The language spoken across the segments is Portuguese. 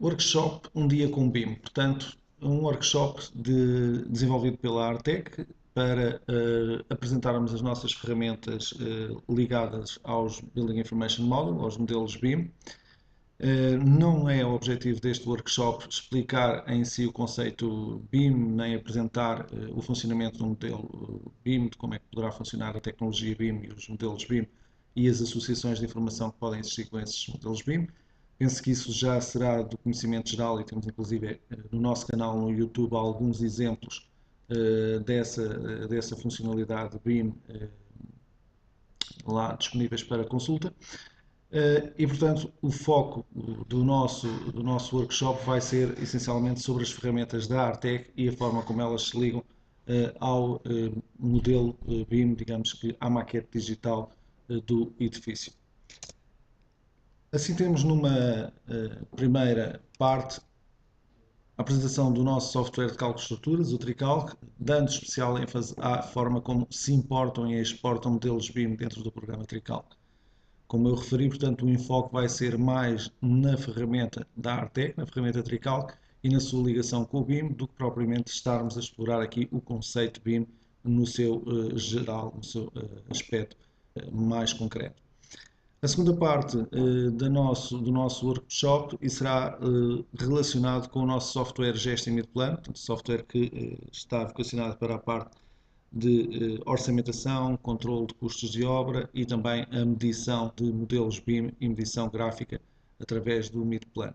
Workshop Um Dia com BIM. Portanto, um workshop desenvolvido pela Artec para apresentarmos as nossas ferramentas ligadas aos Building Information Model, aos modelos BIM. Não é o objetivo deste workshop explicar em si o conceito BIM, nem apresentar o funcionamento do modelo BIM, de como é que poderá funcionar a tecnologia BIM e os modelos BIM e as associações de informação que podem existir com esses modelos BIM. Penso que isso já será do conhecimento geral e temos inclusive no nosso canal no YouTube alguns exemplos dessa funcionalidade BIM lá disponíveis para consulta. E portanto o foco do nosso workshop vai ser essencialmente sobre as ferramentas da Artec e a forma como elas se ligam ao modelo BIM, digamos que à maquete digital do edifício. Assim temos numa primeira parte a apresentação do nosso software de cálculo de estruturas, o TriCalc, dando especial ênfase à forma como se importam e exportam modelos BIM dentro do programa TriCalc. Como eu referi, portanto, o enfoque vai ser mais na ferramenta da Artec, na ferramenta TriCalc e na sua ligação com o BIM, do que propriamente estarmos a explorar aqui o conceito BIM no seu geral, no seu aspecto mais concreto. A segunda parte do nosso workshop será relacionado com o nosso software Gesto em Midplan, software que está vocacionado para a parte de orçamentação, controle de custos de obra e também a medição de modelos BIM e medição gráfica através do Midplan.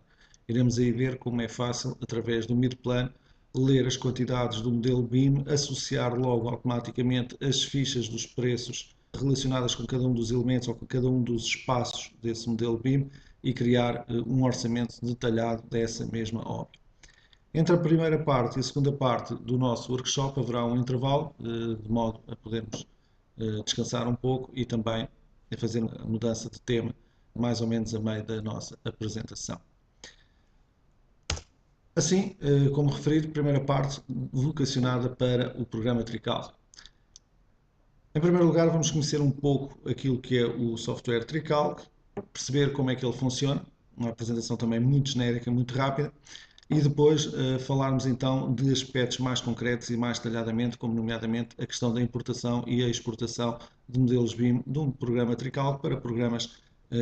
Iremos aí ver como é fácil, através do Midplan, ler as quantidades do modelo BIM, associar logo automaticamente as fichas dos preços relacionadas com cada um dos elementos ou com cada um dos espaços desse modelo BIM e criar um orçamento detalhado dessa mesma obra. Entre a primeira parte e a segunda parte do nosso workshop haverá um intervalo, de modo a podermos descansar um pouco e também a fazer a mudança de tema mais ou menos a meio da nossa apresentação. Assim, como referido, primeira parte vocacionada para o programa TriCalc. Em primeiro lugar, vamos conhecer um pouco aquilo que é o software TriCalc, perceber como é que ele funciona, uma apresentação também muito genérica, muito rápida, e depois falarmos então de aspectos mais concretos e mais detalhadamente, como nomeadamente a questão da importação e a exportação de modelos BIM de um programa TriCalc para programas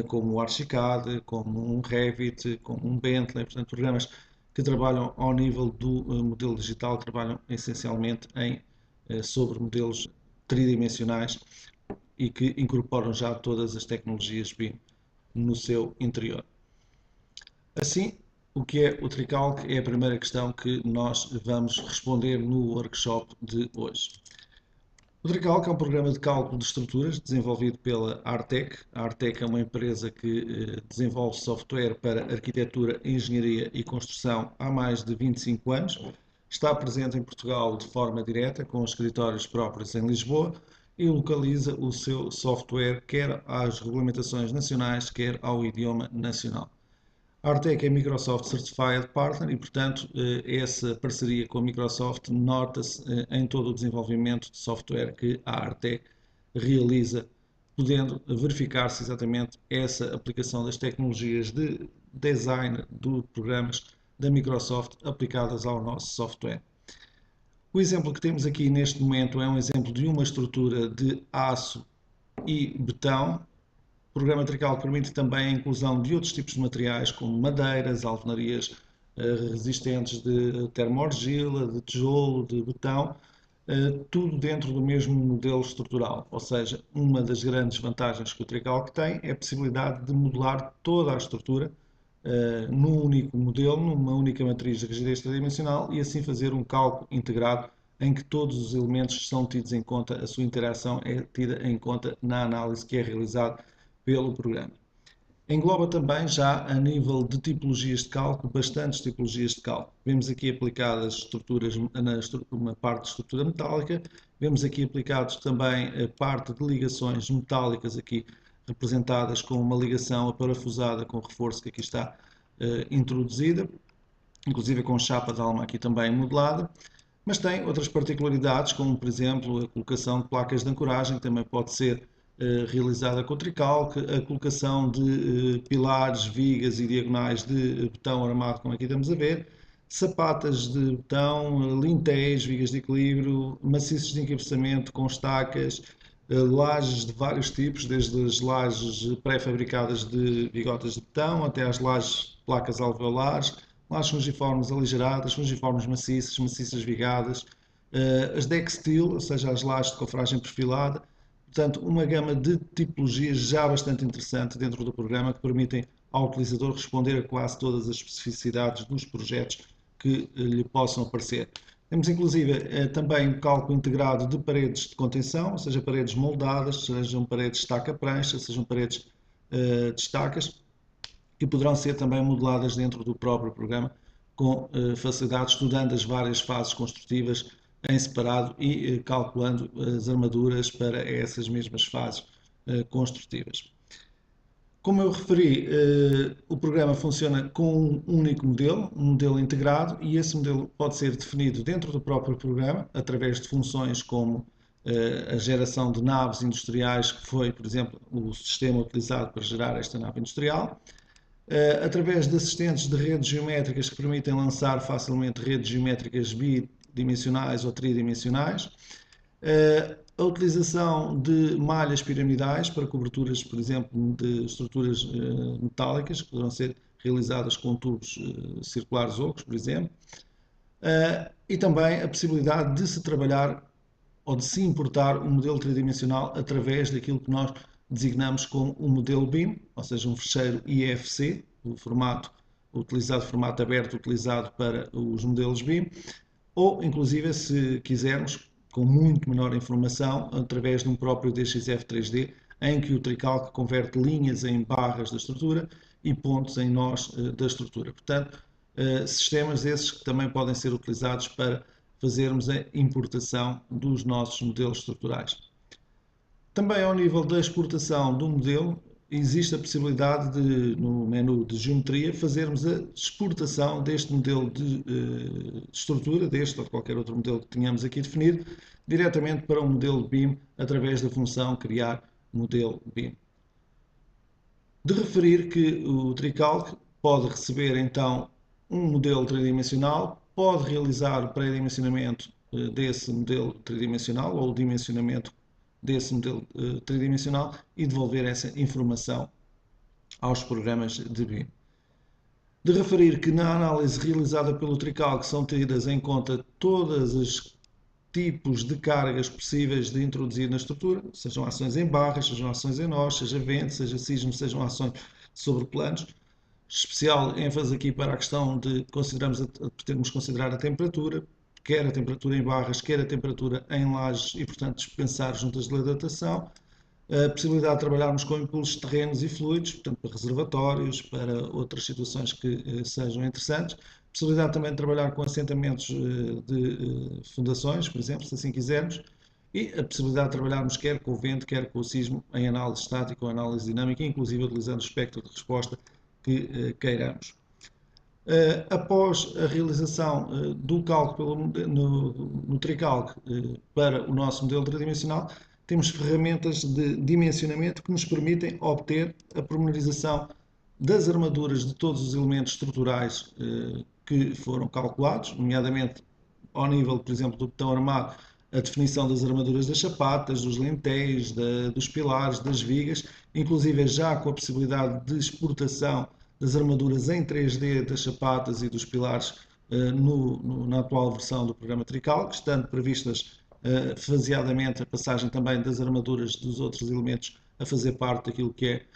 como o Archicad, como um Revit, como um Bentley, portanto programas que trabalham ao nível do modelo digital, trabalham essencialmente sobre modelos tridimensionais e que incorporam já todas as tecnologias BIM no seu interior. Assim, o que é o TriCalc é a primeira questão que nós vamos responder no workshop de hoje. O TriCalc é um programa de cálculo de estruturas desenvolvido pela Artec. A Artec é uma empresa que desenvolve software para arquitetura, engenharia e construção há mais de 25 anos. Está presente em Portugal de forma direta, com escritórios próprios em Lisboa, e localiza o seu software quer às regulamentações nacionais, quer ao idioma nacional. A Artec é Microsoft Certified Partner e, portanto, essa parceria com a Microsoft nota-se em todo o desenvolvimento de software que a Artec realiza, podendo verificar-se exatamente essa aplicação das tecnologias de design dos programas da Microsoft aplicadas ao nosso software. O exemplo que temos aqui neste momento é um exemplo de uma estrutura de aço e betão. O programa TriCalc permite também a inclusão de outros tipos de materiais, como madeiras, alvenarias resistentes de termoargila, de tijolo, de betão, tudo dentro do mesmo modelo estrutural. Ou seja, uma das grandes vantagens que o TriCalc tem é a possibilidade de modelar toda a estrutura num único modelo, numa única matriz de rigidez tridimensional e assim fazer um cálculo integrado em que todos os elementos são tidos em conta, a sua interação é tida em conta na análise que é realizada pelo programa. Engloba também, já a nível de tipologias de cálculo, bastantes tipologias de cálculo. Vemos aqui aplicadas estruturas, uma parte de estrutura metálica, vemos aqui aplicados também a parte de ligações metálicas, aqui representadas com uma ligação aparafusada com reforço que aqui está introduzida, inclusive com chapa de alma aqui também modelada. Mas tem outras particularidades, como por exemplo a colocação de placas de ancoragem, que também pode ser realizada com o Tricalc, a colocação de pilares, vigas e diagonais de betão armado, como aqui estamos a ver, sapatas de betão, lintéis, vigas de equilíbrio, maciços de encabeçamento com estacas, lajes de vários tipos, desde as lajes pré-fabricadas de bigotas de betão até às lajes placas alveolares, lajes fungiformes aligeradas, fungiformes maciças, maciças vigadas, as deck steel, ou seja, as lajes de cofragem perfilada. Portanto, uma gama de tipologias já bastante interessante dentro do programa que permitem ao utilizador responder a quase todas as especificidades dos projetos que lhe possam aparecer. Temos inclusive também o cálculo integrado de paredes de contenção, ou seja, paredes moldadas, sejam paredes estaca-prancha, sejam paredes de estacas, que poderão ser também modeladas dentro do próprio programa com facilidade, estudando as várias fases construtivas em separado e calculando as armaduras para essas mesmas fases construtivas. Como eu referi, o programa funciona com um único modelo, um modelo integrado, e esse modelo pode ser definido dentro do próprio programa, através de funções como a geração de naves industriais, que foi, por exemplo, o sistema utilizado para gerar esta nave industrial, através de assistentes de redes geométricas que permitem lançar facilmente redes geométricas bidimensionais ou tridimensionais, a utilização de malhas piramidais para coberturas, por exemplo, de estruturas metálicas, que poderão ser realizadas com tubos circulares ocos, por exemplo, e também a possibilidade de se trabalhar ou de se importar um modelo tridimensional através daquilo que nós designamos como um modelo BIM, ou seja, um fecheiro IFC, o formato aberto utilizado para os modelos BIM, ou inclusive, se quisermos, com muito menor informação, através de um próprio DXF 3D, em que o Tricalc converte linhas em barras da estrutura e pontos em nós da estrutura. Portanto, sistemas esses que também podem ser utilizados para fazermos a importação dos nossos modelos estruturais. Também ao nível da exportação do modelo, existe a possibilidade de, no menu de geometria, fazermos a exportação deste modelo de estrutura, deste ou de qualquer outro modelo que tenhamos aqui definido, diretamente para o modelo BIM, através da função criar modelo BIM. De referir que o Tricalc pode receber então um modelo tridimensional, pode realizar o pré-dimensionamento desse modelo tridimensional ou o dimensionamento desse modelo tridimensional e devolver essa informação aos programas de BIM. De referir que na análise realizada pelo Tricalc são tidas em conta todos os tipos de cargas possíveis de introduzir na estrutura, sejam ações em barras, sejam ações em nós, seja vento, seja sismo, sejam ações sobre planos. Especial ênfase aqui para a questão de termos considerar a temperatura, quer a temperatura em barras, quer a temperatura em lajes e, portanto, dispensar juntas de dilatação. A possibilidade de trabalharmos com impulsos terrenos e fluidos, portanto, para reservatórios, para outras situações que sejam interessantes. A possibilidade também de trabalhar com assentamentos de fundações, por exemplo, se assim quisermos. E a possibilidade de trabalharmos quer com o vento, quer com o sismo, em análise estática ou análise dinâmica, inclusive utilizando o espectro de resposta que queiramos. Após a realização do cálculo no Tricalc para o nosso modelo tridimensional, temos ferramentas de dimensionamento que nos permitem obter a pormenorização das armaduras de todos os elementos estruturais que foram calculados, nomeadamente ao nível, por exemplo, do betão armado, a definição das armaduras das chapatas, dos lintéis, dos pilares, das vigas, inclusive já com a possibilidade de exportação das armaduras em 3D das chapatas e dos pilares na atual versão do programa Tricalc, estando previstas faseadamente a passagem também das armaduras dos outros elementos a fazer parte daquilo que é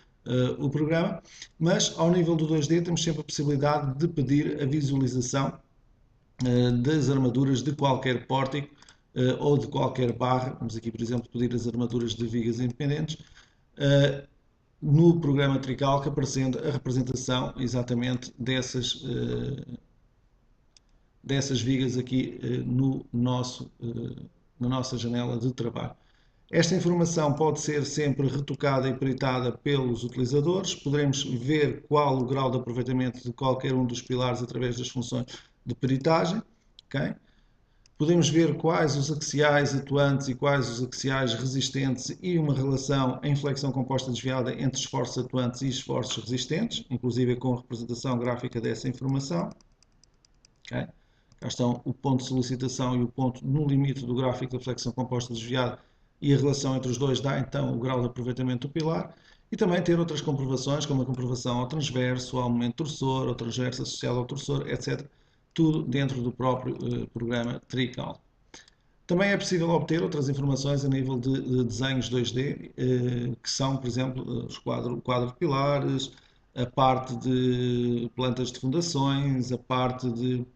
o programa, mas ao nível do 2D temos sempre a possibilidade de pedir a visualização das armaduras de qualquer pórtico ou de qualquer barra. Vamos aqui, por exemplo, pedir as armaduras de vigas independentes, no programa Tricalc aparecendo a representação exatamente dessas vigas aqui na nossa janela de trabalho. Esta informação pode ser sempre retocada e peritada pelos utilizadores. Poderemos ver qual o grau de aproveitamento de qualquer um dos pilares através das funções de peritagem. Okay? Podemos ver quais os axiais atuantes e quais os axiais resistentes e uma relação em flexão composta desviada entre esforços atuantes e esforços resistentes, inclusive com a representação gráfica dessa informação. Okay? Cá estão o ponto de solicitação e o ponto no limite do gráfico da flexão composta desviada, e a relação entre os dois dá então o grau de aproveitamento do pilar. E também ter outras comprovações, como a comprovação ao transverso, ao momento torçor, ao transverso associado ao torçor, etc. Tudo dentro do próprio programa TriCal. Também é possível obter outras informações a nível de desenhos 2D, que são, por exemplo, o quadro de pilares, a parte de plantas de fundações, a parte de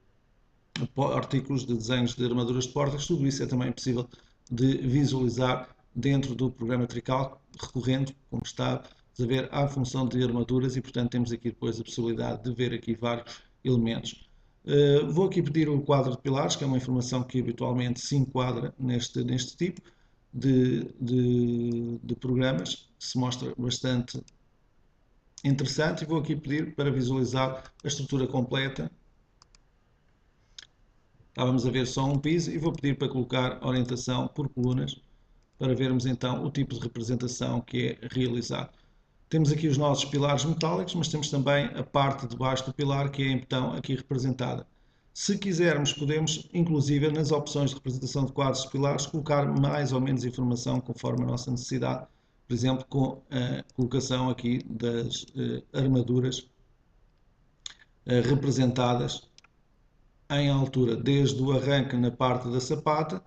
artículos de desenhos de armaduras de portas. Tudo isso é também possível de visualizar dentro do programa TriCal, recorrendo, como está a ver, à função de armaduras, e portanto temos aqui depois a possibilidade de ver aqui vários elementos. Vou aqui pedir o quadro de pilares, que é uma informação que habitualmente se enquadra neste tipo de programas, que se mostra bastante interessante, e vou aqui pedir para visualizar a estrutura completa. Estávamos a ver só um piso e vou pedir para colocar orientação por colunas para vermos então o tipo de representação que é realizado. Temos aqui os nossos pilares metálicos, mas temos também a parte de baixo do pilar, que é então aqui representada. Se quisermos, podemos, inclusive, nas opções de representação de quadros de pilares, colocar mais ou menos informação conforme a nossa necessidade, por exemplo, com a colocação aqui das armaduras representadas em altura, desde o arranque na parte da sapata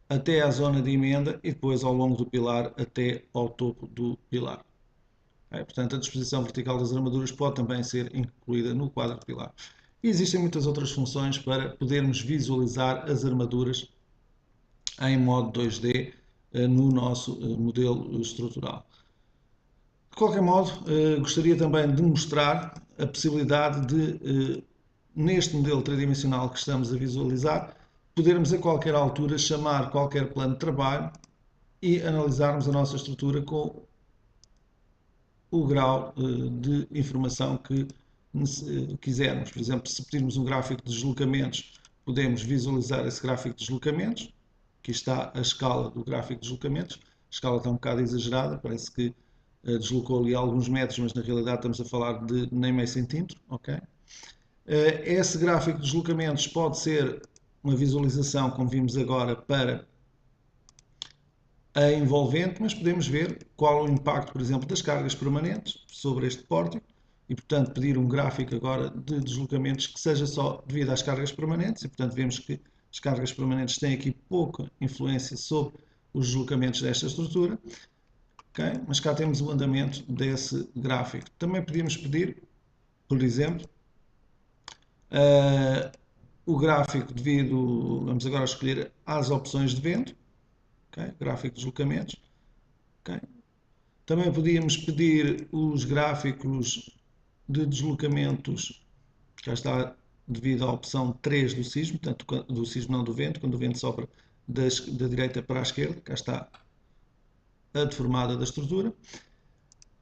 até à zona de emenda e depois ao longo do pilar até ao topo do pilar. Portanto, a disposição vertical das armaduras pode também ser incluída no quadro de pilar. E existem muitas outras funções para podermos visualizar as armaduras em modo 2D no nosso modelo estrutural. De qualquer modo, gostaria também de mostrar a possibilidade de, neste modelo tridimensional que estamos a visualizar, podermos a qualquer altura chamar qualquer plano de trabalho e analisarmos a nossa estrutura com o grau de informação que quisermos. Por exemplo, se pedirmos um gráfico de deslocamentos, podemos visualizar esse gráfico de deslocamentos. Aqui está a escala do gráfico de deslocamentos. A escala está um bocado exagerada, parece que deslocou ali alguns metros, mas na realidade estamos a falar de nem meio centímetro. Okay? Esse gráfico de deslocamentos pode ser uma visualização, como vimos agora, para a envolvente, mas podemos ver qual o impacto, por exemplo, das cargas permanentes sobre este pórtico e, portanto, pedir um gráfico agora de deslocamentos que seja só devido às cargas permanentes e, portanto, vemos que as cargas permanentes têm aqui pouca influência sobre os deslocamentos desta estrutura. Okay? Mas cá temos o andamento desse gráfico. Também podíamos pedir, por exemplo, o gráfico devido, vamos agora escolher as opções de vento. Okay? Gráfico de deslocamentos. Okay? Também podíamos pedir os gráficos de deslocamentos, cá está devido à opção 3 do sismo, portanto do sismo não do vento, quando o vento sopra da direita para a esquerda, cá está a deformada da estrutura.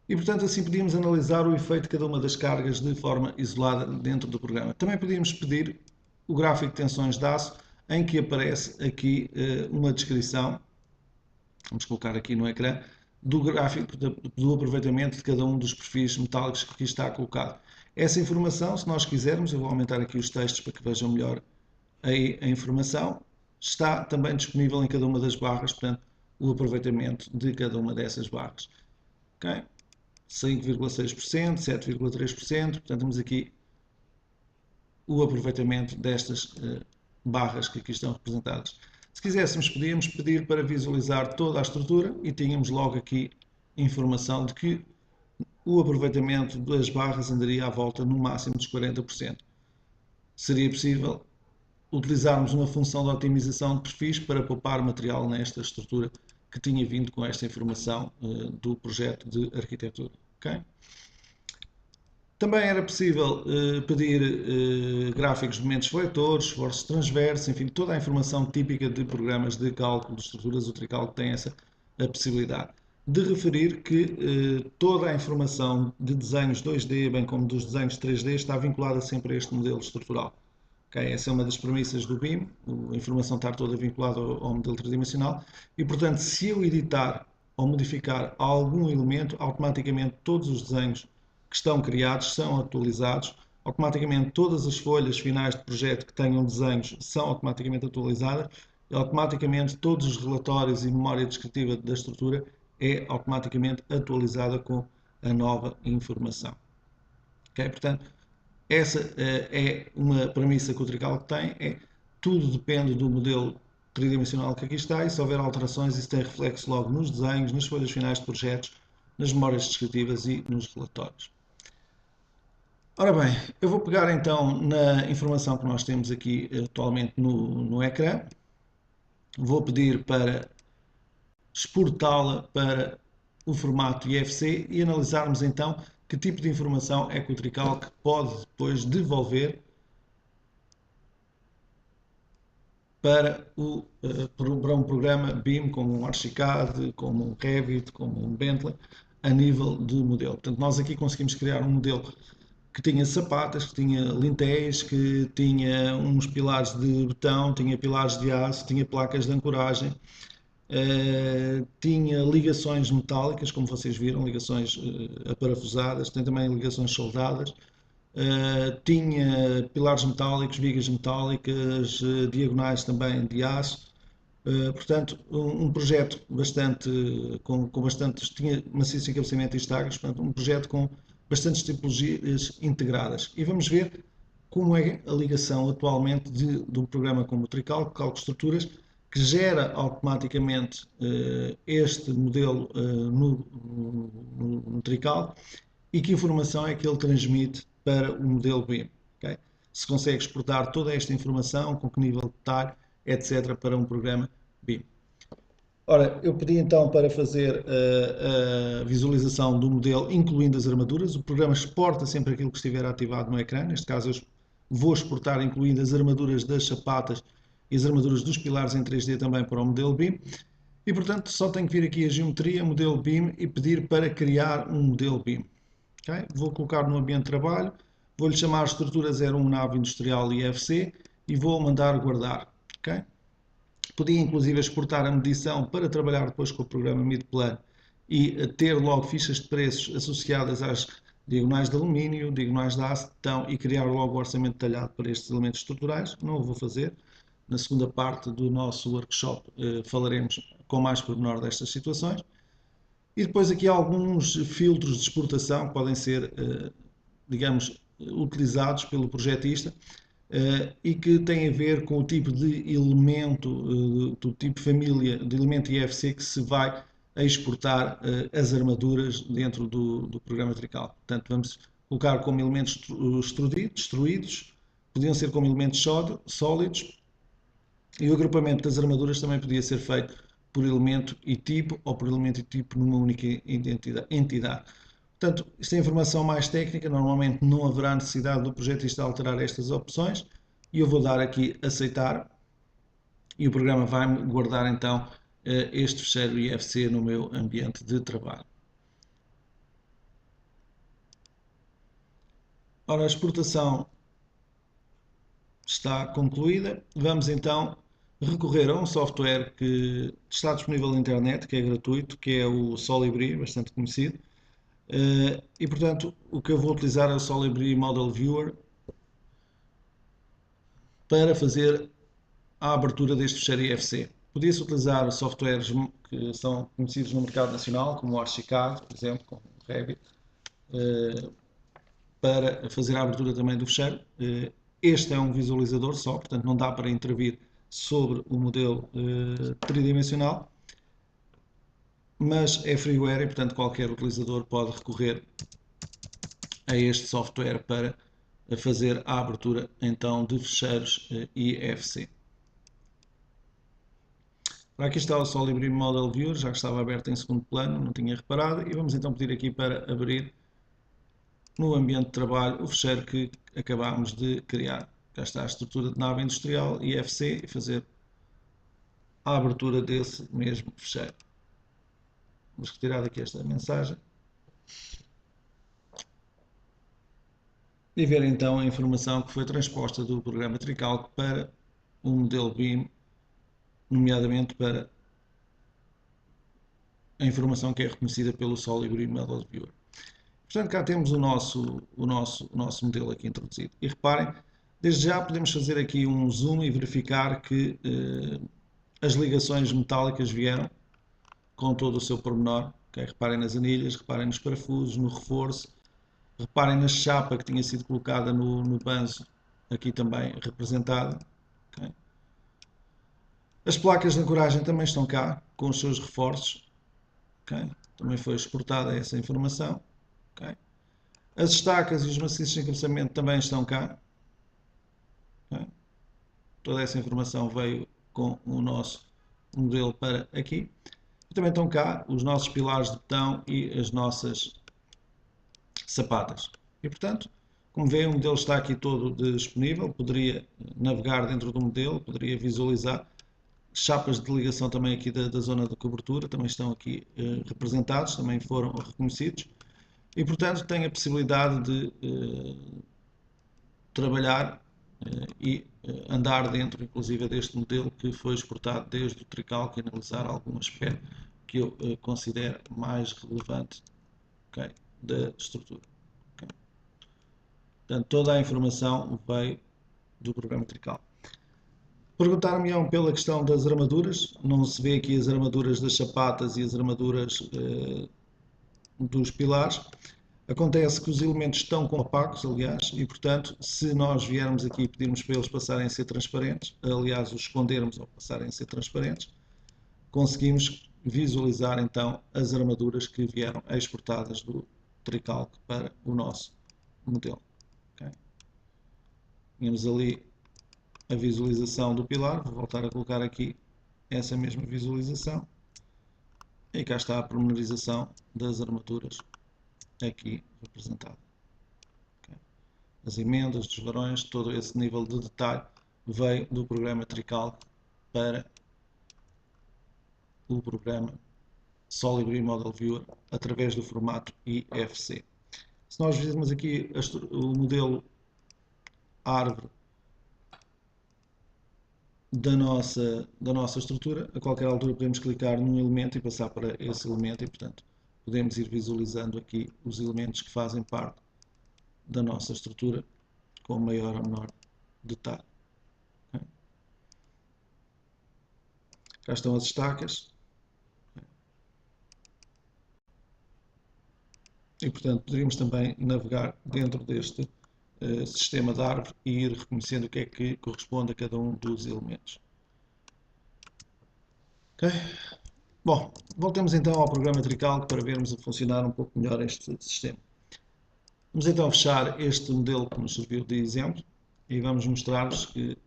E portanto assim podíamos analisar o efeito de cada uma das cargas de forma isolada dentro do programa. Também podíamos pedir o gráfico de tensões de aço, em que aparece aqui uma descrição. Vamos colocar aqui no ecrã, do gráfico do aproveitamento de cada um dos perfis metálicos que aqui está colocado. Essa informação, se nós quisermos, eu vou aumentar aqui os textos para que vejam melhor aí a informação, está também disponível em cada uma das barras, portanto, o aproveitamento de cada uma dessas barras. Okay? 5,6%, 7,3%, portanto, temos aqui o aproveitamento destas barras que aqui estão representadas. Se quiséssemos, podíamos pedir para visualizar toda a estrutura e tínhamos logo aqui informação de que o aproveitamento das barras andaria à volta no máximo dos 40%. Seria possível utilizarmos uma função de otimização de perfis para poupar material nesta estrutura que tinha vindo com esta informação do projeto de arquitetura. Okay? Também era possível pedir gráficos de momentos fletores, esforços transversos, enfim, toda a informação típica de programas de cálculo de estruturas. O TriCalc tem essa possibilidade. De referir que toda a informação de desenhos 2D, bem como dos desenhos 3D, está vinculada sempre a este modelo estrutural. Okay? Essa é uma das premissas do BIM, a informação estar toda vinculada ao modelo tridimensional e, portanto, se eu editar ou modificar algum elemento, automaticamente todos os desenhos que estão criados são atualizados, automaticamente todas as folhas finais de projeto que tenham desenhos são automaticamente atualizadas e automaticamente todos os relatórios e memória descritiva da estrutura é automaticamente atualizada com a nova informação. Okay? Portanto, essa é uma premissa que o Tricalc tem, é tudo depende do modelo tridimensional que aqui está e se houver alterações isso tem reflexo logo nos desenhos, nas folhas finais de projetos, nas memórias descritivas e nos relatórios. Ora bem, eu vou pegar então na informação que nós temos aqui atualmente no ecrã, vou pedir para exportá-la para o formato IFC e analisarmos então que tipo de informação é que o Tricalc pode depois devolver para um programa BIM como um Archicad, como um Revit, como um Bentley, a nível de modelo. Portanto, nós aqui conseguimos criar um modelo que tinha sapatas, que tinha lintéis, que tinha uns pilares de betão, tinha pilares de aço, tinha placas de ancoragem, tinha ligações metálicas, como vocês viram, ligações aparafusadas, tem também ligações soldadas, tinha pilares metálicos, vigas metálicas, diagonais também de aço. Portanto, um projeto bastante, com bastantes, tinha maciço encabeçamento e estacas, portanto, um projeto com bastantes tipologias integradas. E vamos ver como é a ligação atualmente de um programa como o Tricalc, Calc Estruturas, que gera automaticamente este modelo no Tricalc e que informação é que ele transmite para o modelo BIM. Okay? Se consegue exportar toda esta informação, com que nível de detalhe, etc., para um programa BIM. Ora, eu pedi então para fazer a visualização do modelo, incluindo as armaduras. O programa exporta sempre aquilo que estiver ativado no ecrã. Neste caso, eu vou exportar incluindo as armaduras das sapatas e as armaduras dos pilares em 3D também para o modelo BIM. E, portanto, só tenho que vir aqui a geometria, modelo BIM e pedir para criar um modelo BIM. Okay? Vou colocar no ambiente de trabalho, vou-lhe chamar estrutura 01 nave industrial IFC e vou mandar guardar. Okay? Podia inclusive exportar a medição para trabalhar depois com o programa Midplan e ter logo fichas de preços associadas às diagonais de alumínio, diagonais de aço, então, e criar logo o orçamento detalhado para estes elementos estruturais. Não o vou fazer. Na segunda parte do nosso workshop falaremos com mais pormenor destas situações. E depois aqui há alguns filtros de exportação que podem ser, digamos, utilizados pelo projetista e que têm a ver com o tipo de elemento, do tipo família de elemento IFC que se vai a exportar as armaduras dentro do programa Tricalc. Portanto, vamos colocar como elementos destruídos, podiam ser como elementos sólidos e o agrupamento das armaduras também podia ser feito por elemento e tipo ou por elemento e tipo numa única entidade. Portanto, isto é informação mais técnica, normalmente não haverá necessidade do projetista alterar estas opções e eu vou dar aqui aceitar e o programa vai-me guardar então este fecheiro IFC no meu ambiente de trabalho. Ora, a exportação está concluída. Vamos então recorrer a um software que está disponível na internet, que é gratuito, que é o Solibri, bastante conhecido. E portanto, o que eu vou utilizar é o Solibri Model Viewer para fazer a abertura deste fecheiro IFC. Podia-se utilizar softwares que são conhecidos no mercado nacional, como o Archicad, por exemplo, como o Revit, para fazer a abertura também do fecheiro. Este é um visualizador só, portanto não dá para intervir sobre o modelo tridimensional, mas é freeware e portanto qualquer utilizador pode recorrer a este software para fazer a abertura então de fecheiros IFC. Aqui está o Solibri Model Viewer, já que estava aberto em segundo plano, não tinha reparado, e vamos então pedir aqui para abrir no ambiente de trabalho o fecheiro que acabámos de criar. Cá está a estrutura de nave industrial IFC e fazer a abertura desse mesmo fecheiro. Vamos retirar daqui esta mensagem. e ver então a informação que foi transposta do programa Tricalc para o modelo BIM, nomeadamente para a informação que é reconhecida pelo Solibri Model Viewer. Portanto, cá temos o nosso modelo aqui introduzido. E reparem, desde já podemos fazer aqui um zoom e verificar que as ligações metálicas vieram com todo o seu pormenor. Okay? Reparem nas anilhas, reparem nos parafusos, no reforço, reparem na chapa que tinha sido colocada no banzo, aqui também representada. Okay? As placas de ancoragem também estão cá, com os seus reforços. Okay? Também foi exportada essa informação. Okay? As estacas e os maciços de encabeçamento também estão cá. Okay? Toda essa informação veio com o nosso modelo para aqui. E também estão cá os nossos pilares de betão e as nossas sapatas. E portanto, como veem, o modelo está aqui todo disponível. Poderia navegar dentro do modelo, poderia visualizar. Chapas de ligação também aqui da zona de cobertura também estão aqui representados, também foram reconhecidos. E portanto tem a possibilidade de trabalhar e andar dentro, inclusive, deste modelo que foi exportado desde o Tricalc e analisar algum aspecto que eu considero mais relevante, okay, da estrutura. Okay. Portanto, toda a informação veio do programa Tricalc. Perguntaram-me pela questão das armaduras. Não se vê aqui as armaduras das sapatas e as armaduras dos pilares. Acontece que os elementos estão opacos, aliás, e portanto, se nós viermos aqui e pedirmos para eles passarem a ser transparentes, aliás, os escondermos ou passarem a ser transparentes, conseguimos visualizar então as armaduras que vieram exportadas do Tricalc para o nosso modelo. Okay? Tínhamos ali a visualização do pilar, vou voltar a colocar aqui essa mesma visualização, e cá está a pormenorização das armaduras aqui representado. Okay. As emendas dos varões, todo esse nível de detalhe veio do programa Tricalc para o programa Solibri Model Viewer através do formato IFC. Se nós virmos aqui o modelo árvore da nossa estrutura, a qualquer altura podemos clicar num elemento e passar para esse elemento e, portanto, podemos ir visualizando aqui os elementos que fazem parte da nossa estrutura com maior ou menor detalhe. Okay. Cá estão as estacas. E, portanto, poderíamos também navegar dentro deste sistema de árvore e ir reconhecendo o que é que corresponde a cada um dos elementos. Okay. Bom, voltemos então ao programa Tricalc para vermos a funcionar um pouco melhor este sistema. Vamos então fechar este modelo que nos serviu de exemplo e vamos mostrar-vos que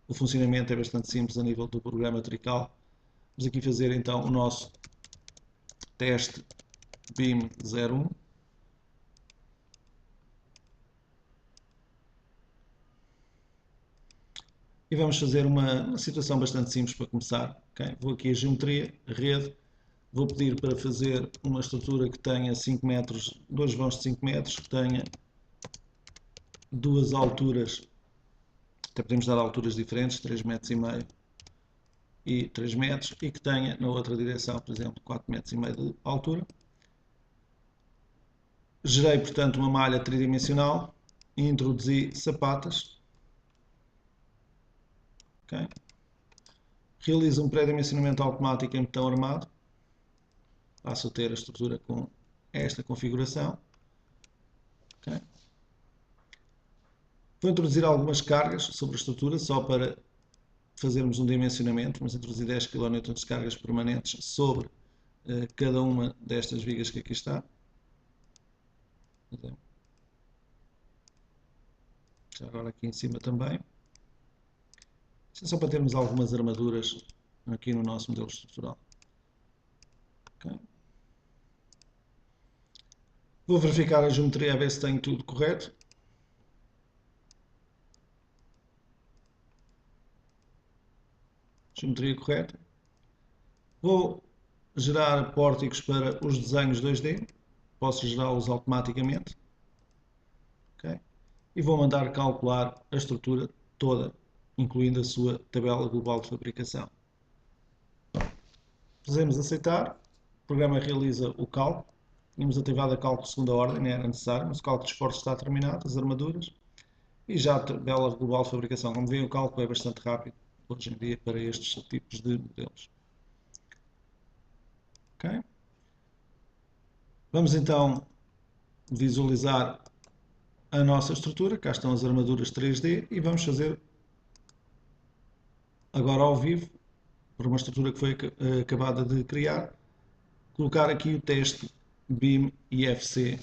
o funcionamento é bastante simples a nível do programa Tricalc. Vamos aqui fazer então o nosso teste BIM 01. E vamos fazer uma situação bastante simples para começar. Okay? Vou aqui a geometria, a rede, vou pedir para fazer uma estrutura que tenha 5 metros, dois vãos de 5 metros, que tenha duas alturas, até podemos dar alturas diferentes, 3,5 metros e 3 metros, e que tenha na outra direção, por exemplo, 4,5 metros de altura. Gerei, portanto, uma malha tridimensional e introduzi sapatas. Okay. Realizo um pré-dimensionamento automático em betão armado. Passo a ter a estrutura com esta configuração. Okay. Vou introduzir algumas cargas sobre a estrutura, só para fazermos um dimensionamento. Vamos introduzir 10 kN de cargas permanentes sobre cada uma destas vigas que aqui está. Já agora aqui em cima também. Isto é só para termos algumas armaduras aqui no nosso modelo estrutural. Okay. Vou verificar a geometria a ver se tenho tudo correto. Geometria correta. Vou gerar pórticos para os desenhos 2D. Posso gerá-los automaticamente. ok? E vou mandar calcular a estrutura toda, incluindo a sua tabela global de fabricação. Fazemos aceitar, o programa realiza o cálculo, tínhamos ativado a cálculo de segunda ordem, não era necessário, mas o cálculo de esforço está terminado, as armaduras, e já a tabela global de fabricação. Como veem, o cálculo é bastante rápido hoje em dia para estes tipos de modelos. Okay? Vamos então visualizar a nossa estrutura, cá estão as armaduras 3D e vamos fazer agora ao vivo, por uma estrutura que foi acabada de criar, colocar aqui o teste BIM IFC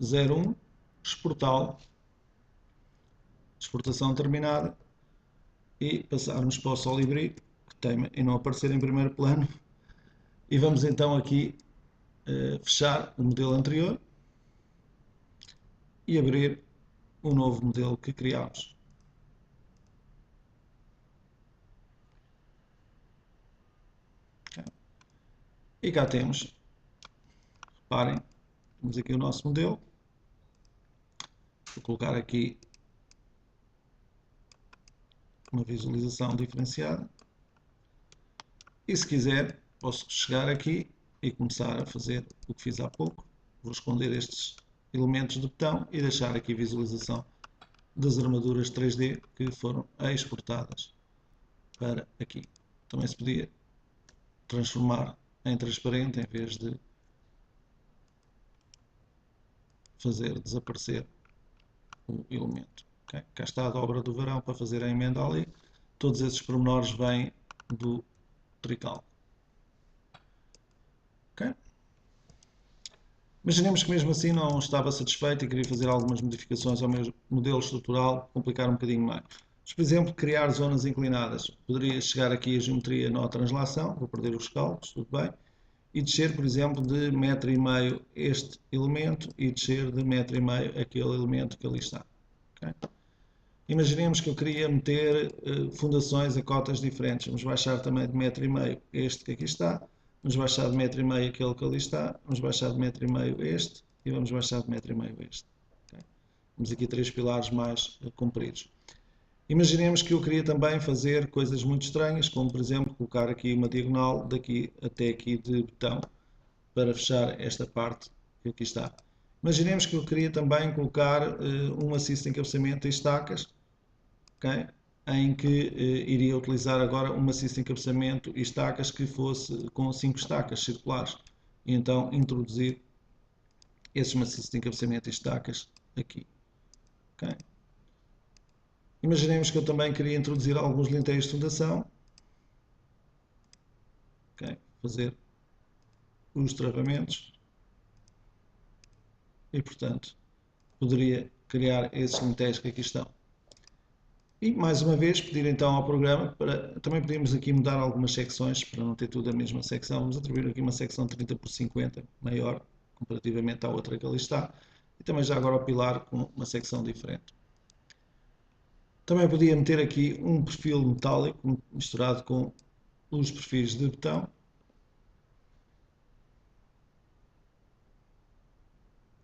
01, exportá-lo, exportação terminada, e passarmos para o Solibri, que teima em não aparecer em primeiro plano, e vamos então aqui fechar o modelo anterior e abrir o novo modelo que criámos. E cá temos, reparem, temos aqui o nosso modelo. Vou colocar aqui uma visualização diferenciada. E se quiser, posso chegar aqui e começar a fazer o que fiz há pouco. Vou esconder estes elementos de botão e deixar aqui a visualização das armaduras 3D que foram exportadas para aqui. Também se podia transformar em transparente em vez de fazer desaparecer o elemento. Okay? Cá está a dobra do varão para fazer a emenda ali. Todos esses pormenores vêm do trical. Okay? Imaginemos que mesmo assim não estava satisfeito e queria fazer algumas modificações ao meu modelo estrutural, complicar um bocadinho mais. Mas, por exemplo, criar zonas inclinadas. Poderia chegar aqui a geometria nó translação, vou perder os cálculos, tudo bem, e descer, por exemplo, de 1,5 m este elemento e descer de 1,5 m aquele elemento que ali está. Okay? Imaginemos que eu queria meter fundações a cotas diferentes. Vamos baixar também de 1,5 m este que aqui está, vamos baixar de 1,5 m aquele que ali está, vamos baixar de 1,5 m este e vamos baixar de 1,5 m este. Okay? Temos aqui 3 pilares mais compridos. Imaginemos que eu queria também fazer coisas muito estranhas, como por exemplo colocar aqui uma diagonal daqui até aqui de botão para fechar esta parte que aqui está. Imaginemos que eu queria também colocar um assist de encabeçamento em estacas, okay? Em que iria utilizar agora uma assist de encabeçamento e estacas que fosse com 5 estacas circulares. E então introduzir esses maciços de encabeçamento e estacas aqui. Okay? Imaginemos que eu também queria introduzir alguns linteiros de fundação. Okay? Fazer os travamentos. E, portanto, poderia criar esses linteiros que aqui estão. E, mais uma vez, pedir então ao programa para... Também podemos aqui mudar algumas secções, para não ter tudo a mesma secção. Vamos atribuir aqui uma secção 30 por 50 maior, comparativamente à outra que ali está. E também já agora o pilar com uma secção diferente. Também podia meter aqui um perfil metálico misturado com os perfis de botão.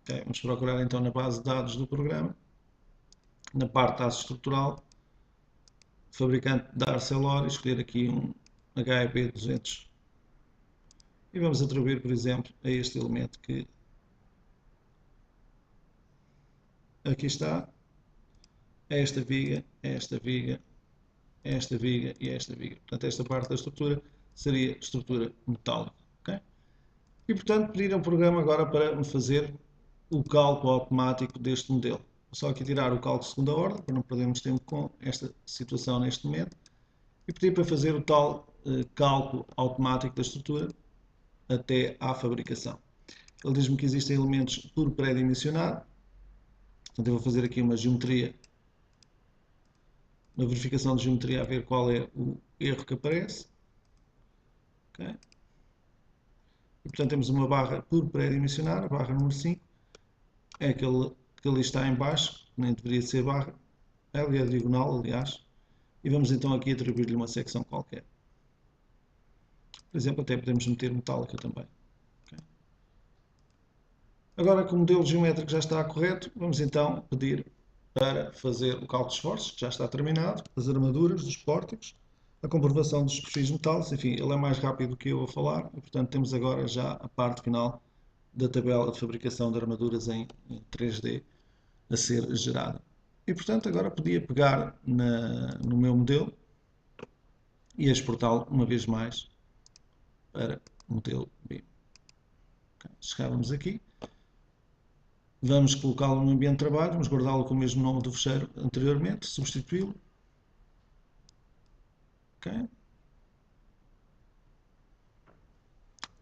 Okay, vamos procurar então na base de dados do programa, na parte da estrutural, fabricante da Arcelor, escolher aqui um HEP 200 e vamos atribuir, por exemplo, a este elemento que aqui está, esta viga, esta viga, esta viga e esta viga. Portanto, esta parte da estrutura seria estrutura metálica. Okay? E, portanto, pedir ao programa agora para me fazer o cálculo automático deste modelo. Vou só aqui tirar o cálculo de segunda ordem, para não perdermos tempo com esta situação neste momento. E pedir para fazer o tal cálculo automático da estrutura até à fabricação. Ele diz-me que existem elementos por pré-dimensionar. Portanto, eu vou fazer aqui uma geometria, uma verificação de geometria a ver qual é o erro que aparece. Okay. E, portanto, temos uma barra por pré-dimensionar, a barra número 5. É aquele que ali está em baixo, nem deveria ser barra. Ali é diagonal, aliás. E vamos então aqui atribuir-lhe uma secção qualquer. Por exemplo, até podemos meter metálica também. Okay. Agora que o modelo geométrico já está correto, vamos então pedir para fazer o cálculo de esforços, que já está terminado, as armaduras dos pórticos, a comprovação dos perfis metálicos, enfim, ele é mais rápido do que eu a falar, e portanto temos agora já a parte final da tabela de fabricação de armaduras em 3D a ser gerada. E portanto agora podia pegar no meu modelo e exportá-lo uma vez mais para o modelo BIM. Chegávamos aqui, vamos colocá-lo no ambiente de trabalho, vamos guardá-lo com o mesmo nome do fecheiro anteriormente, substituí-lo. Okay.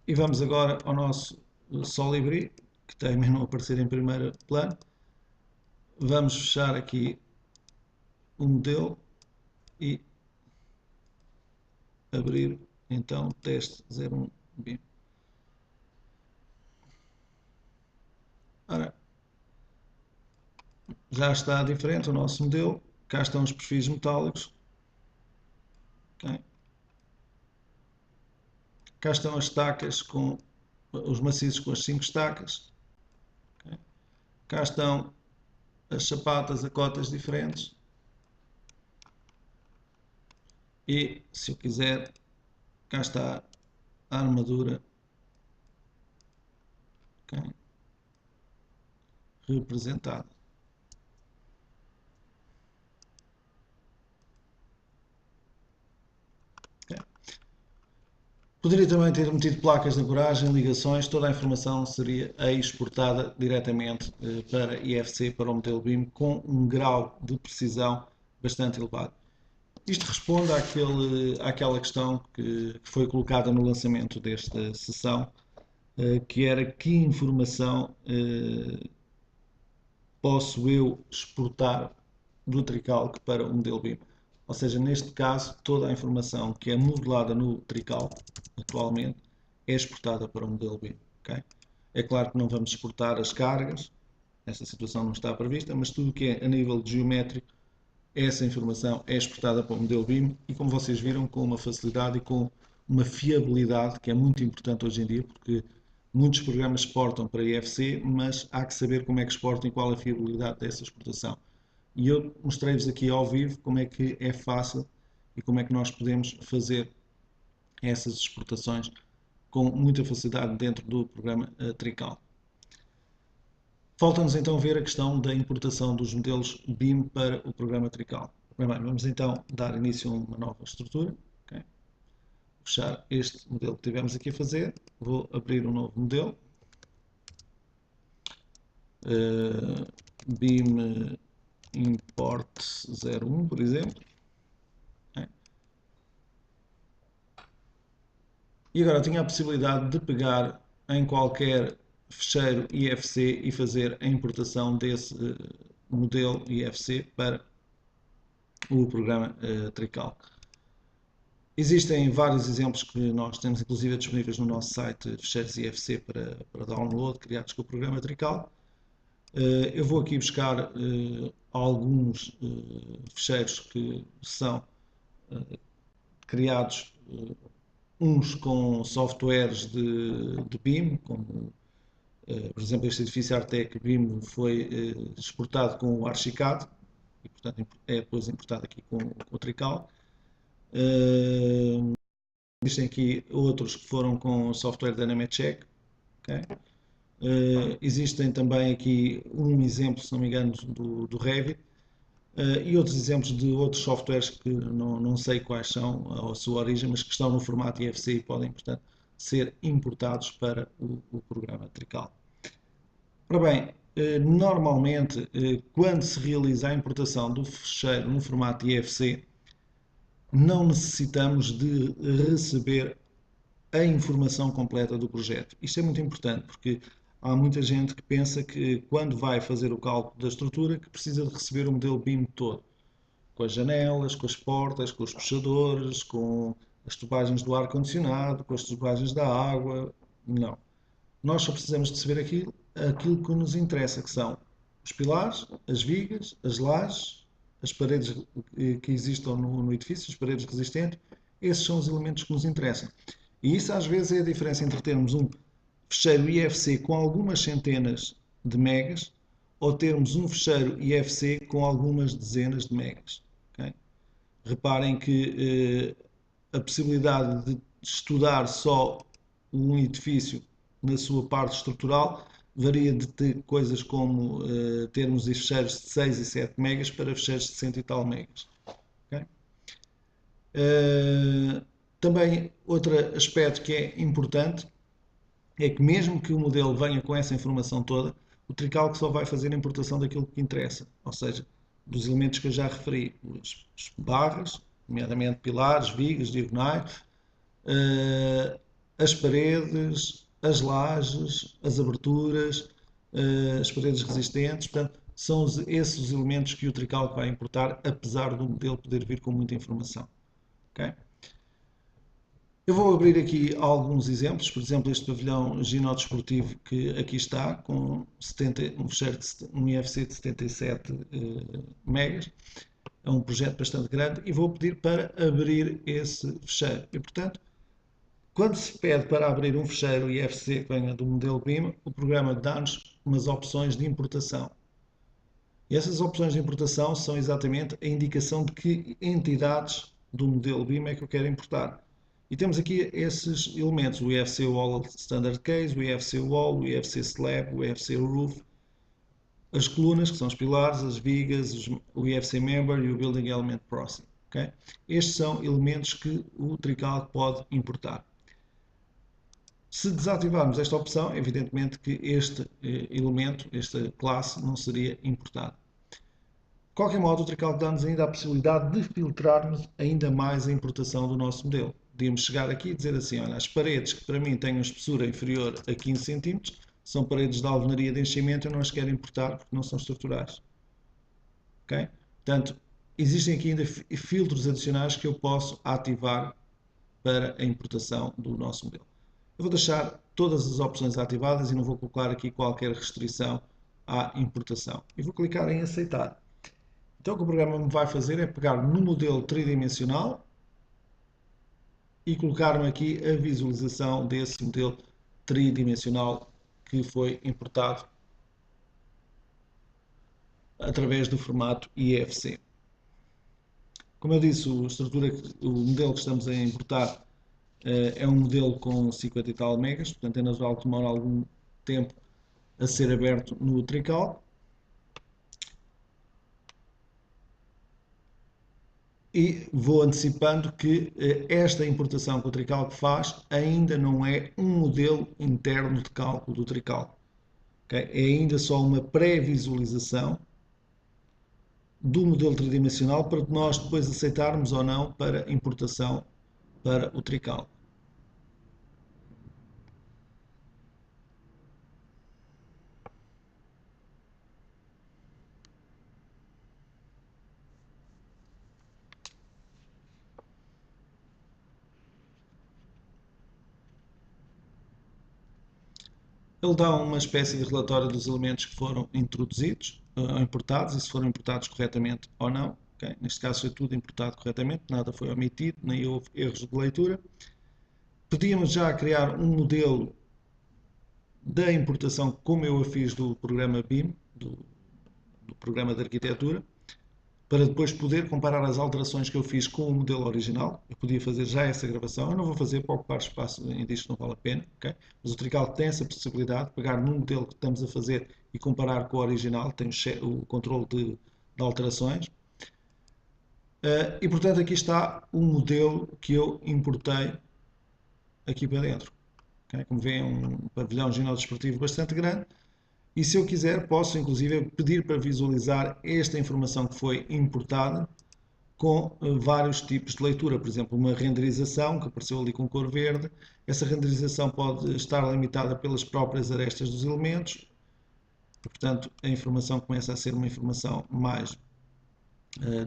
E vamos agora ao nosso Solibri, que também não aparecer em primeiro plano. Vamos fechar aqui o modelo e abrir então teste 01 BIM. Ora, já está diferente o nosso modelo. Cá estão os perfis metálicos. Okay. Cá estão as estacas com os maciços com as 5 estacas. Okay. Cá estão as sapatas a cotas diferentes. E se eu quiser, cá está a armadura. Okay. Representada. Okay. Poderia também ter metido placas de ancoragem, ligações, toda a informação seria exportada diretamente para IFC, para o modelo BIM, com um grau de precisão bastante elevado. Isto responde àquela questão que foi colocada no lançamento desta sessão, que era que informação posso eu exportar do Tricalc para o modelo BIM. Ou seja, neste caso, toda a informação que é modelada no Tricalc, atualmente, é exportada para o modelo BIM. Okay? É claro que não vamos exportar as cargas, esta situação não está prevista, mas tudo o que é a nível geométrico, essa informação é exportada para o modelo BIM e, como vocês viram, com uma facilidade e com uma fiabilidade que é muito importante hoje em dia, porque muitos programas exportam para IFC, mas há que saber como é que exportam e qual a fiabilidade dessa exportação. E eu mostrei-vos aqui ao vivo como é que é fácil e como é que nós podemos fazer essas exportações com muita facilidade dentro do programa Trical. Falta-nos então ver a questão da importação dos modelos BIM para o programa Trical. Bem, vamos então dar início a uma nova estrutura. Okay. Fechar este modelo que tivemos aqui a fazer. Vou abrir um novo modelo. BIM import 01, por exemplo. Okay. E agora tinha a possibilidade de pegar em qualquer fecheiro IFC e fazer a importação desse modelo IFC para o programa Trical. Existem vários exemplos que nós temos inclusive disponíveis no nosso site, fecheiros IFC para download, criados com o programa Trical. Eu vou aqui buscar alguns fecheiros que são criados, uns com softwares de BIM, como por exemplo este edifício Artec BIM foi exportado com o Archicad e portanto é depois importado aqui com o Trical. Existem aqui outros que foram com o software Dynamecheck. Okay? Existem também aqui um exemplo, se não me engano, do Revit e outros exemplos de outros softwares que não sei quais são a sua origem, mas que estão no formato IFC e podem, portanto, ser importados para o programa Trical. Ora bem, normalmente, quando se realiza a importação do fecheiro no formato IFC, não necessitamos de receber a informação completa do projeto. Isto é muito importante porque há muita gente que pensa que quando vai fazer o cálculo da estrutura que precisa de receber o modelo BIM todo, com as janelas, com as portas, com os puxadores, com as tubagens do ar-condicionado, com as tubagens da água. Não. Nós só precisamos de saber aquilo que nos interessa, que são os pilares, as vigas, as lajes, as paredes que existam no edifício, as paredes resistentes. Esses são os elementos que nos interessam. E isso às vezes é a diferença entre termos um fecheiro IFC com algumas centenas de megas ou termos um fecheiro IFC com algumas dezenas de megas. Okay? Reparem que a possibilidade de estudar só um edifício na sua parte estrutural varia de ter coisas como termos fecheiros de 6 e 7 megas para fecheiros de 100 e tal megas. Okay? Também outro aspecto que é importante é que mesmo que o modelo venha com essa informação toda, o Tricalc só vai fazer a importação daquilo que interessa, ou seja, dos elementos que eu já referi, as barras, nomeadamente pilares, vigas, diagonais, as paredes, as lajes, as aberturas, as paredes resistentes, portanto, são esses os elementos que o Tricalc vai importar, apesar do modelo poder vir com muita informação. Okay? Eu vou abrir aqui alguns exemplos, por exemplo, este pavilhão ginodisportivo que aqui está, com 70, um fecheiro um IFC de 77 megas, é um projeto bastante grande, e vou pedir para abrir esse fecheiro. E, portanto, quando se pede para abrir um fecheiro IFC que venha do modelo BIM, o programa dá-nos umas opções de importação. E essas opções de importação são exatamente a indicação de que entidades do modelo BIM é que eu quero importar. E temos aqui esses elementos, o IFC Wall Standard Case, o IFC Wall, o IFC Slab, o IFC Roof, as colunas, que são os pilares, as vigas, o IFC Member e o Building Element Processing. Okay? Estes são elementos que o Tricalc pode importar. Se desativarmos esta opção, evidentemente que este elemento, esta classe, não seria importado. De qualquer modo, o Tricalc dá-nos ainda a possibilidade de filtrarmos ainda mais a importação do nosso modelo. Podíamos chegar aqui e dizer assim, olha, as paredes que para mim têm uma espessura inferior a 15 cm são paredes de alvenaria de enchimento, eu não as quero importar porque não são estruturais. Okay? Portanto, existem aqui ainda filtros adicionais que eu posso ativar para a importação do nosso modelo. Eu vou deixar todas as opções ativadas e não vou colocar aqui qualquer restrição à importação. E vou clicar em aceitar. Então o que o programa me vai fazer é pegar no modelo tridimensional e colocar-me aqui a visualização desse modelo tridimensional que foi importado através do formato IFC. Como eu disse, o modelo que estamos a importar é um modelo com 50 e tal megas, portanto é natural que demore algum tempo a ser aberto no Tricalc. E vou antecipando que esta importação que o Tricalc faz ainda não é um modelo interno de cálculo do Tricalc. Okay? É ainda só uma pré-visualização do modelo tridimensional para nós depois aceitarmos ou não para importação para o Tricalc. Ele dá uma espécie de relatório dos elementos que foram introduzidos ou importados e se foram importados corretamente ou não. Okay? Neste caso foi tudo importado corretamente, nada foi omitido, nem houve erros de leitura. Podíamos já criar um modelo da importação como eu a fiz do programa BIM, do programa de arquitetura, para depois poder comparar as alterações que eu fiz com o modelo original. Eu podia fazer já essa gravação, eu não vou fazer para ocupar espaço em disco, não vale a pena, okay? Mas o Tricalc tem essa possibilidade de pegar num modelo que estamos a fazer e comparar com o original, tem o controle de alterações. E portanto aqui está o modelo que eu importei aqui para dentro. Okay? Como veem, é um pavilhão ginodisportivo bastante grande. E se eu quiser, posso inclusive pedir para visualizar esta informação que foi importada com vários tipos de leitura. Por exemplo, uma renderização que apareceu ali com cor verde. Essa renderização pode estar limitada pelas próprias arestas dos elementos. E, portanto, a informação começa a ser uma informação mais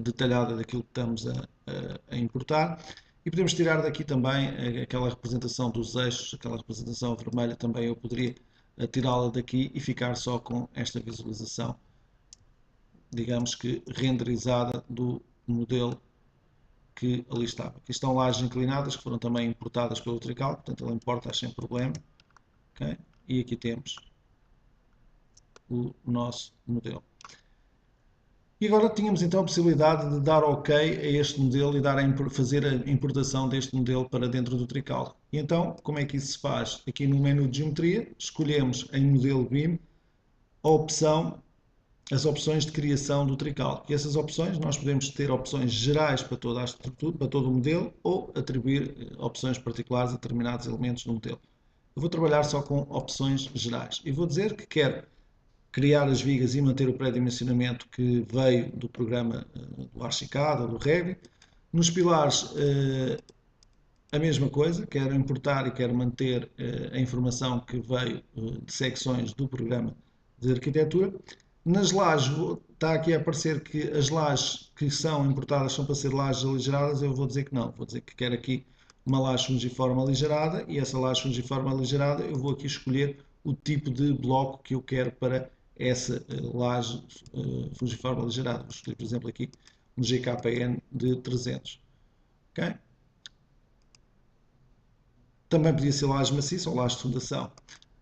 detalhada daquilo que estamos a importar. E podemos tirar daqui também aquela representação dos eixos, aquela representação vermelha também eu poderia tirá-la daqui e ficar só com esta visualização, digamos que renderizada do modelo que ali estava. Aqui estão lajes inclinadas que foram também importadas pelo Tricalc, portanto ele importa sem problema. Okay? e aqui temos o nosso modelo. E agora tínhamos então a possibilidade de dar OK a este modelo e fazer a importação deste modelo para dentro do Tricalc. E então, como é que isso se faz? Aqui no menu de geometria, escolhemos em modelo BIM as opções de criação do Tricalc. E essas opções, nós podemos ter opções gerais para toda a estrutura, para todo o modelo, ou atribuir opções particulares a determinados elementos do modelo. Eu vou trabalhar só com opções gerais. E vou dizer que quero criar as vigas e manter o pré-dimensionamento que veio do programa do Archicad ou do Revit. Nos pilares, a mesma coisa, quero importar e quero manter a informação que veio de secções do programa de arquitetura. Nas lajes, está aqui a aparecer que as lajes que são importadas são para ser lajes aligeradas. Eu vou dizer que não, vou dizer que quero aqui uma laje fungiforme aligerada, e essa laje fungiforme aligerada eu vou aqui escolher o tipo de bloco que eu quero para essa laje fungiforme aligerada. Vou escolher, por exemplo, aqui um GKN de 300. Okay? Também podia ser laje maciça ou laje de fundação.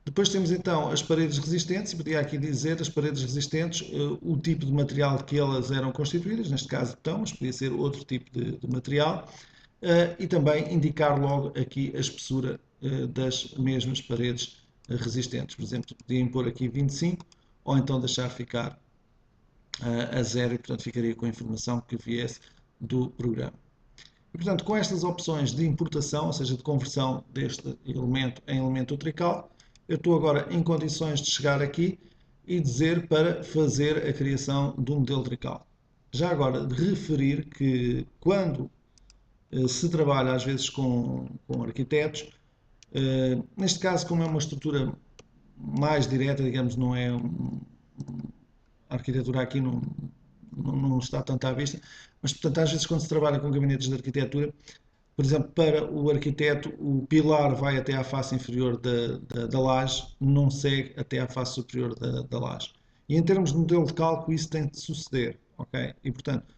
Depois temos então as paredes resistentes, e podia aqui dizer as paredes resistentes, o tipo de material que elas eram constituídas, neste caso betão, mas podia ser outro tipo de material, e também indicar logo aqui a espessura das mesmas paredes resistentes. Por exemplo, podia impor aqui 25, ou então deixar ficar a 0, e portanto ficaria com a informação que viesse do programa. E, portanto, com estas opções de importação, ou seja, de conversão deste elemento em elemento Tricalc, eu estou agora em condições de chegar aqui e dizer para fazer a criação do modelo Tricalc. Já agora, de referir que quando se trabalha às vezes com arquitetos, neste caso, como é uma estrutura mais direta, digamos, não é a arquitetura aqui não está tanto à vista, mas portanto às vezes quando se trabalha com gabinetes de arquitetura, por exemplo, para o arquiteto, o pilar vai até à face inferior da laje, não segue até à face superior da laje. E em termos de modelo de cálculo, isso tem de suceder, ok? E, portanto,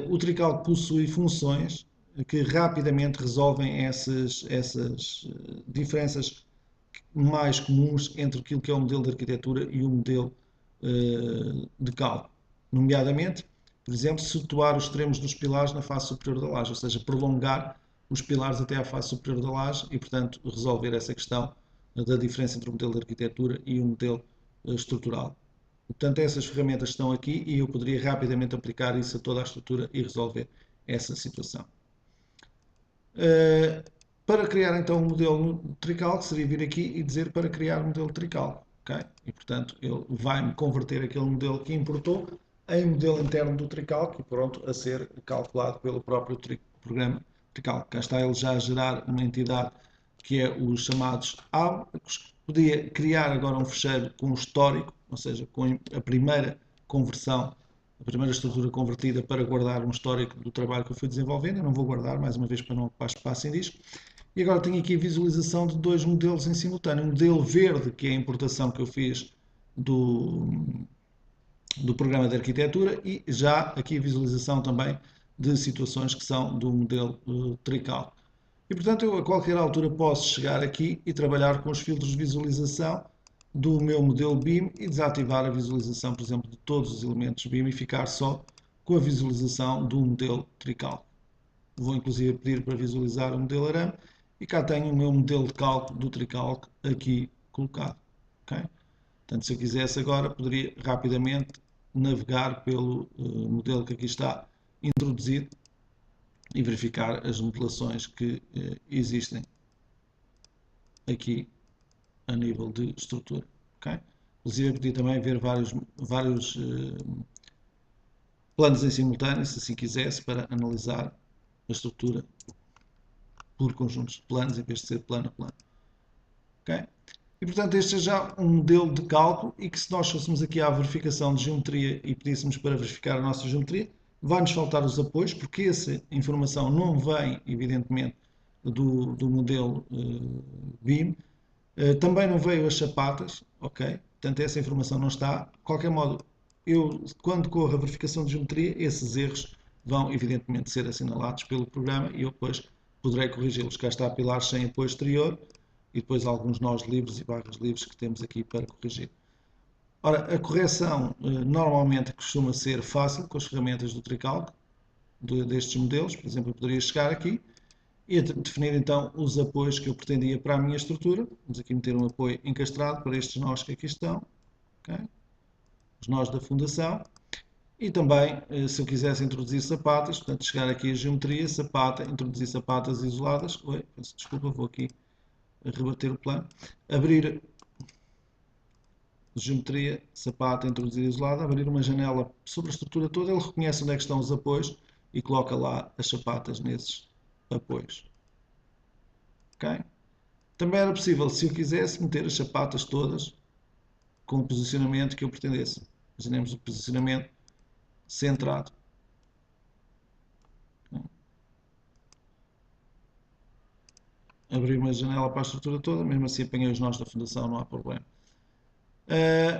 o Tricalc possui funções que rapidamente resolvem essas diferenças mais comuns entre aquilo que é o modelo de arquitetura e o modelo de cálculo. Nomeadamente, por exemplo, situar os extremos dos pilares na face superior da laje, ou seja, prolongar os pilares até à face superior da laje e, portanto, resolver essa questão da diferença entre o modelo de arquitetura e o modelo estrutural. Portanto, essas ferramentas estão aqui e eu poderia rapidamente aplicar isso a toda a estrutura e resolver essa situação. Para criar então um modelo Tricalc, seria vir aqui e dizer para criar um modelo Tricalc. Okay? E, portanto, ele vai-me converter aquele modelo que importou em modelo interno do Tricalc e pronto a ser calculado pelo próprio programa Tricalc. Cá está ele já a gerar uma entidade que é os chamados ABACs. Podia criar agora um fecheiro com o histórico, ou seja, com a primeira conversão, a primeira estrutura convertida, para guardar um histórico do trabalho que eu fui desenvolvendo. Eu não vou guardar, mais uma vez, para não ocupar espaço em disco. E agora tenho aqui a visualização de dois modelos em simultâneo. Um modelo verde, que é a importação que eu fiz do programa de arquitetura, e já aqui a visualização também de situações que são do modelo Tricalc. E, portanto, eu a qualquer altura posso chegar aqui e trabalhar com os filtros de visualização do meu modelo BIM e desativar a visualização, por exemplo, de todos os elementos BIM e ficar só com a visualização do modelo Tricalc. Vou inclusive pedir para visualizar o modelo arame e cá tenho o meu modelo de cálculo do Tricalc aqui colocado. Okay? Portanto, se eu quisesse agora, poderia rapidamente navegar pelo modelo que aqui está introduzido e verificar as modelações que existem aqui a nível de estrutura. Okay? Inclusive, eu podia também ver vários planos em simultâneo, se assim quisesse, para analisar a estrutura por conjuntos de planos, em vez de ser plano a plano. Okay? E, portanto, este é já um modelo de cálculo e que, se nós fôssemos aqui à verificação de geometria e pedíssemos para verificar a nossa geometria, vai-nos faltar os apoios, porque essa informação não vem, evidentemente, do modelo BIM. Também não veio as sapatas, ok? Portanto, essa informação não está. De qualquer modo, eu, quando corro a verificação de geometria, esses erros vão, evidentemente, ser assinalados pelo programa e eu depois poderei corrigi-los. Cá está pilares sem apoio exterior, e depois alguns nós livres e barras livres que temos aqui para corrigir. Ora, a correção normalmente costuma ser fácil com as ferramentas do Tricalc, destes modelos. Por exemplo, eu poderia chegar aqui e definir então os apoios que eu pretendia para a minha estrutura. Vamos aqui meter um apoio encastrado para estes nós que aqui estão, okay? Os nós da fundação. E também, se eu quisesse introduzir sapatas, portanto, chegar aqui a geometria, sapata, introduzir sapatas isoladas. Oi, peço desculpa, vou aqui rebater o plano. Abrir geometria, sapata, introduzir isolada, abrir uma janela sobre a estrutura toda, ele reconhece onde é que estão os apoios e coloca lá as sapatas nesses apoios. Okay? Também era possível, se eu quisesse, meter as sapatas todas com o posicionamento que eu pretendesse. Imaginemos o posicionamento centrado. Okay? Abrir uma janela para a estrutura toda, mesmo assim apanhei os nós da fundação, não há problema.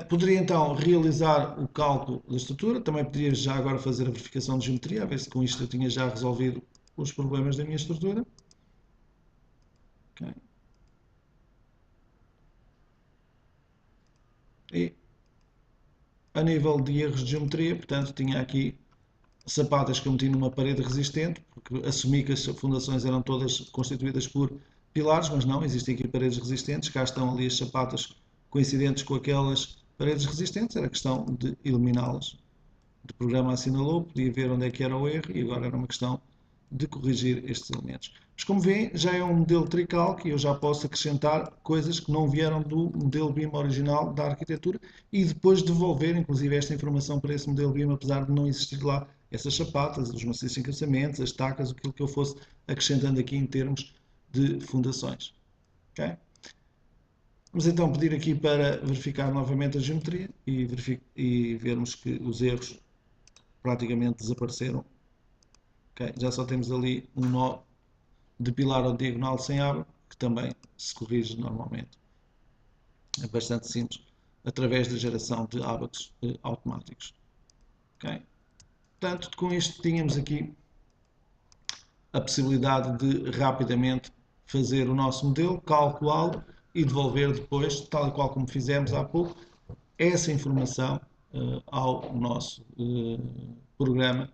Poderia então realizar o cálculo da estrutura, também poderia já agora fazer a verificação de geometria, a ver se com isto eu tinha já resolvido os problemas da minha estrutura. Okay. E a nível de erros de geometria, portanto, tinha aqui sapatas que eu meti numa parede resistente, porque assumi que as fundações eram todas constituídas por pilares, mas não, existem aqui paredes resistentes, cá estão ali as sapatas coincidentes com aquelas paredes resistentes, era questão de eliminá-las. O programa assinalou, podia ver onde é que era o erro e agora era uma questão de corrigir estes elementos. Mas como veem, já é um modelo Tricalc e eu já posso acrescentar coisas que não vieram do modelo BIM original da arquitetura e depois devolver, inclusive, esta informação para esse modelo BIM, apesar de não existir lá essas sapatas, os maciços encaixamentos, as tacas, aquilo que eu fosse acrescentando aqui em termos de fundações. Okay? Vamos então pedir aqui para verificar novamente a geometria e vermos que os erros praticamente desapareceram. Okay? Já só temos ali um nó de pilar ou diagonal sem aba, que também se corrige normalmente. É bastante simples, através da geração de abatos automáticos. Okay? Portanto, com isto tínhamos aqui a possibilidade de rapidamente fazer o nosso modelo, calculá-lo e devolver depois, tal e qual como fizemos há pouco, essa informação ao nosso programa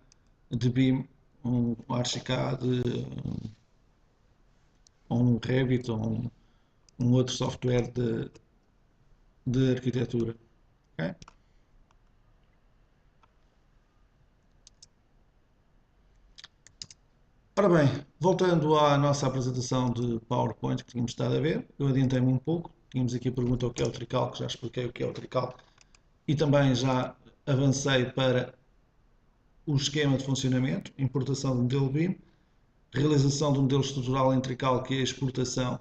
de BIM, um Archicad, um Revit ou um outro software de arquitetura. Okay? Ora bem, voltando à nossa apresentação de PowerPoint que tínhamos estado a ver, eu adiantei-me um pouco, tínhamos aqui a pergunta o que é o Tricalc, já expliquei o que é o Tricalc e também já avancei para o esquema de funcionamento, importação do modelo BIM, realização do modelo estrutural em Tricalc e a exportação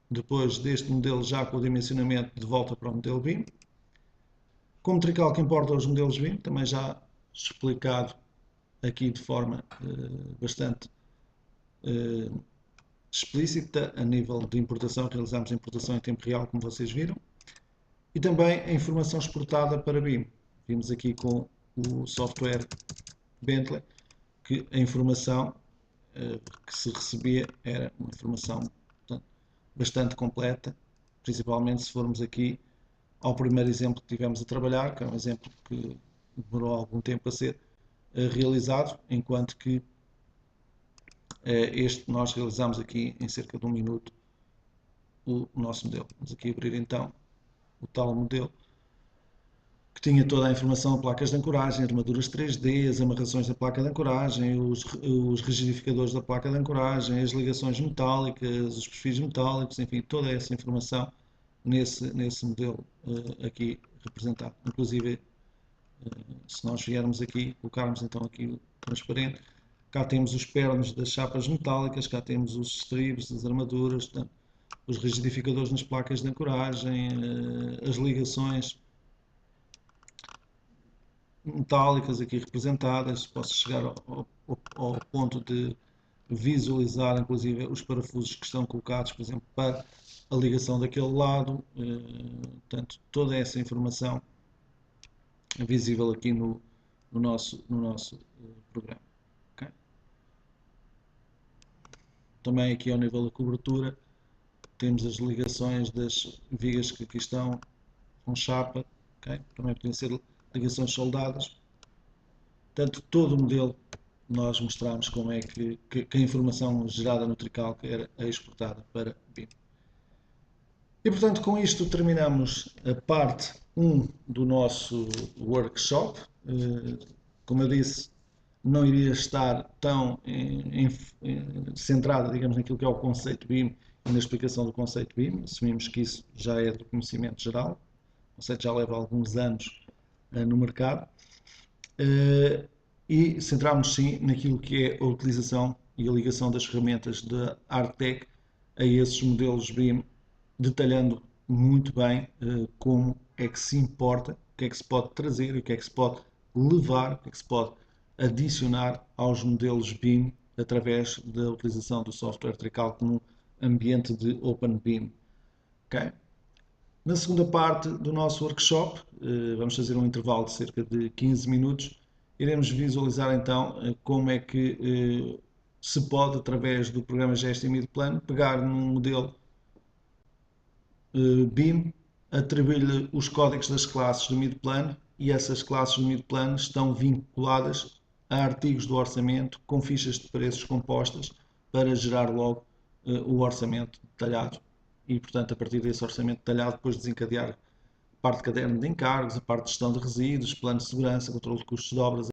depois deste modelo já com o dimensionamento de volta para o modelo BIM. Como Tricalc importa os modelos BIM, também já explicado aqui de forma bastante explícita a nível de importação, realizamos a importação em tempo real, como vocês viram, e também a informação exportada para BIM. Vimos aqui com o software Bentley que a informação que se recebia era uma informação, portanto, bastante completa, principalmente se formos aqui ao primeiro exemplo que tivemos a trabalhar, que é um exemplo que demorou algum tempo a ser realizado, enquanto que este nós realizamos aqui em cerca de 1 minuto o nosso modelo. Vamos aqui abrir então o tal modelo que tinha toda a informação, placas de ancoragem, armaduras 3D, as amarrações da placa de ancoragem, os rigidificadores da placa de ancoragem, as ligações metálicas, os perfis metálicos, enfim, toda essa informação nesse modelo aqui representado. Inclusive, se nós viermos aqui, colocarmos então aqui o transparente, cá temos os pernos das chapas metálicas, cá temos os estribos, as armaduras, portanto, os rigidificadores nas placas de ancoragem, as ligações metálicas aqui representadas. Posso chegar ao ponto de visualizar inclusive os parafusos que estão colocados, por exemplo, para a ligação daquele lado. Portanto, toda essa informação é visível aqui no nosso programa. Okay? Também aqui ao nível da cobertura, temos as ligações das vigas que aqui estão com chapa, okay? Também podem ser ligações soldadas. Portanto, todo o modelo nós mostramos como é que a informação gerada no Tricalc era exportada para BIM. E portanto, com isto terminamos a parte 1 do nosso workshop. Como eu disse, não iria estar tão centrada, digamos, naquilo que é o conceito BIM e na explicação do conceito BIM. Assumimos que isso já é do conhecimento geral. O conceito já leva alguns anos no mercado. E centramos sim naquilo que é a utilização e a ligação das ferramentas da ArcTech a esses modelos BIM, detalhando muito bem como é que se importa, o que é que se pode trazer, o que é que se pode levar, o que é que se pode adicionar aos modelos BIM através da utilização do software Tricalc no ambiente de OpenBIM. Okay? Na segunda parte do nosso workshop, vamos fazer um intervalo de cerca de 15 minutos, iremos visualizar então como é que se pode, através do programa Gesto e Midplan, pegar num modelo BIM, atribuir-lhe os códigos das classes do Midplan e essas classes do Midplan estão vinculadas a artigos do orçamento com fichas de preços compostas para gerar logo o orçamento detalhado e, portanto, a partir desse orçamento detalhado, depois desencadear a parte de caderno de encargos, a parte de gestão de resíduos, plano de segurança, controle de custos de obras,